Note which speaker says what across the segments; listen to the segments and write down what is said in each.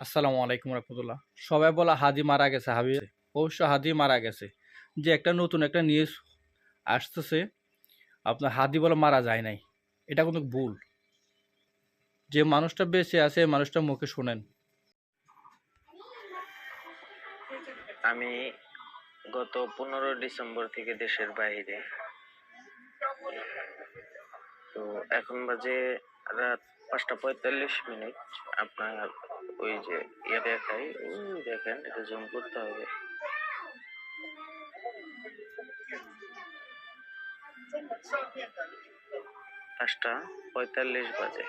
Speaker 1: আসসালামু আলাইকুম রহমতুল্লাহ। সবাই বলে হাদি মারা গেছে, অবশ্য হাদি মারা গেছে। যে একটা নতুন একটা নিউজ আসতেছে, আপনার হাদি বলে মারা যায় নাই, এটা কিন্তু ভুল। যে মানুষটা বেঁচে আছে মানুষটার মুখে শোনেন।
Speaker 2: আমি গত 15 ডিসেম্বর থেকে দেশের বাইরে। তো এখন বাজে রাত 5:45। আপনার ওই যে দেখাই, ওই দেখেন, এটা জুম করতে হবে। 5:45 বাজে।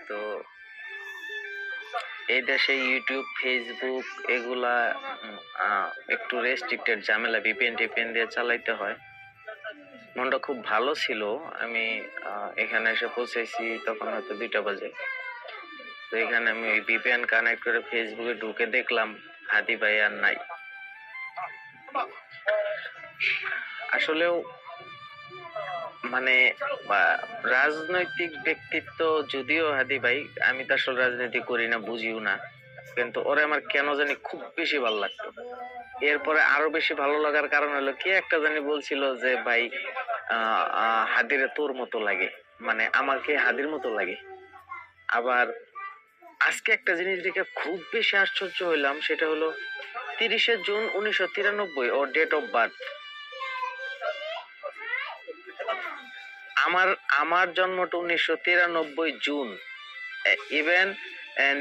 Speaker 2: তো এই দেশে ইউটিউব, ফেসবুক এগুলা একটু রেস্ট্রিক্টেড, ঝামেলা, ভিপিএন টিপিএন দিয়ে চালাইতে হয়। মনটা খুব ভালো ছিল। আমি এখানে এসে পৌঁছেছি তখন হয়তো 2টা বাজে। তো এখানে আমি ওই ভিপিএন কানেক্ট করে ফেসবুকে ঢুকে দেখলাম হাদি ভাই আর নাই। আসলেও মানে রাজনৈতিক ব্যক্তিত্ব যদিও হাদি ভাই, আমি তো আসলে রাজনীতি করি না, বুঝিও না, কিন্তু ওরে আমার কেন জানি খুব বেশি ভালো লাগতো। এরপরে আরো বেশি ভালো লাগার কারণ হলো কি, একটা জানি বলছিল যে ভাই হাদিরে তোর মতো লাগে, মানে আমাকে হাদির মতো লাগে। আবার আজকে একটা জিনিস দেখে খুব বেশি আশ্চর্য হইলাম, সেটা হলো 30শে জুন 1993 ওর ডেট অফ বার্থ। আমার জন্মটা 1993 জুন। ইভেন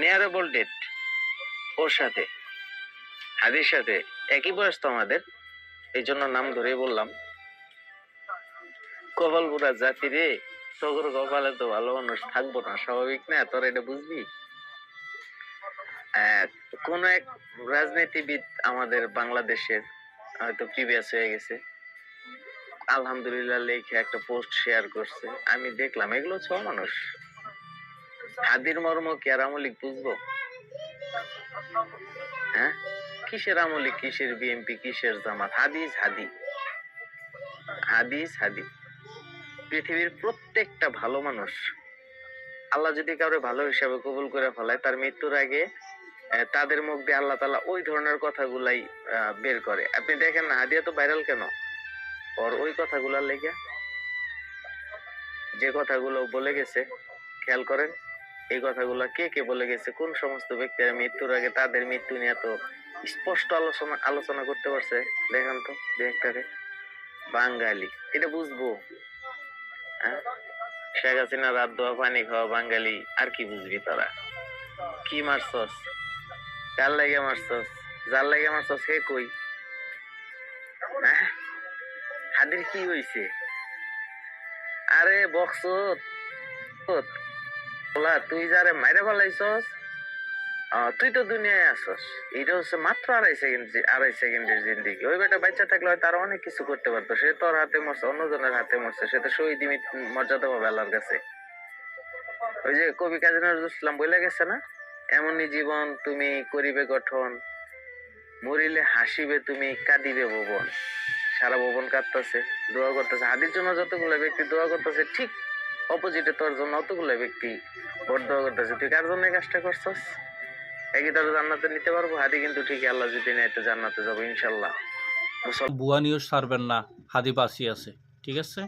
Speaker 2: নিয়ারেবল ডেট ওর সাথে, হাদির সাথে একই বয়স তো আমাদের, এই জন্য নাম ধরেই বললাম। কপাল পুরা জাতি রে, তগর কপালে তো ভালো মানুষ থাকবো না, স্বাভাবিক না? তোর এটা বুঝবি। কোন এক রাজনীতিবিদ আমাদের বাংলাদেশের হয়তো প্রিভিয়াস হয়ে গেছে, আলহামদুলিল্লাহ লেখে একটা পোস্ট শেয়ার করছে। আমি দেখলাম এগুলো মানুষ। হাদির মর্ম কি আর আমলিক বুঝবো? হ্যাঁ, কিসের আমলিক, কিসের বিএনপি, কিসের জামাত? হাদিস হাদি, হাদিস হাদি। পৃথিবীর প্রত্যেকটা ভালো মানুষ, আল্লাহ যদি কাউরে ভালো হিসাবে কবুল করে ফেলায়, তার মৃত্যুর আগে তাদের মুখ দিয়ে আল্লাহ তাআলা ওই ধরনের কথাগুলাই বের করে। আপনি দেখেন না, হাদিয়া তো ভাইরাল কেন? ওর ওই কথাগুলার লেগে, যে কথাগুলো বলে গেছে, খেয়াল করেন এই কথাগুলো কে কে বলে গেছে, কোন সমস্ত ব্যক্তিরা মৃত্যুর আগে তাদের মৃত্যু নিয়ে তো স্পষ্ট আলোচনা করতে পারছে। দেখেন তো দু একটারে। বাঙালি, এটা বুঝবো? হ্যাঁ, শেখ হাসিনা রাত দোয়া পানি খাওয়া বাঙালি, আর কি বুঝবি তোরা? কি মারছস? কার লাগে মারছস? যার লাগে মারছস হে কই? হ্যাঁ, হাদির কি হইছে? আরে বকসত, তুই যারে মাইরে ফেলাইছস, তুই তো দুনিয়ায় আসস। এটা হচ্ছে মাত্র 2.5 সেকেন্ডের জিন্দিগি। ওই বেটা বাচ্চা থাকলে হয়তো আরো অনেক কিছু করতে পারতো। সে তোর হাতে মরছে, অন্যজনের হাতে মরছে, সে তো শহীদ মর্যাদা পাবে আল্লাহর কাছে। ওই যে কবি কাজী নজরুল ইসলাম বলে গেছে না, এমনই জীবন তুমি করিবে গঠন, মরিলে হাসিবে তুমি, কাঁদিবে ভুবন। সারা ভুবন কাঁদতেছে, দোয়া করতেছে। হাদির জন্য যতগুলো ব্যক্তি দোয়া করতেছে, ঠিক অপোজিটে তোর জন্য অতগুলো ব্যক্তি ভোট দোয়া করতেছে। তুই কার জন্য কাজটা করছস? একই তারা জান্নাতে নিতে পারবো? হাদি কিন্তু ঠিকই আল্লাহ যদি নেয় তো জান্নাতে যাবো ইনশাল্লাহ।
Speaker 1: ভুয়া নিউজ ছাড়বেন না, হাদি বাঁচিয়ে আছে, ঠিক আছে?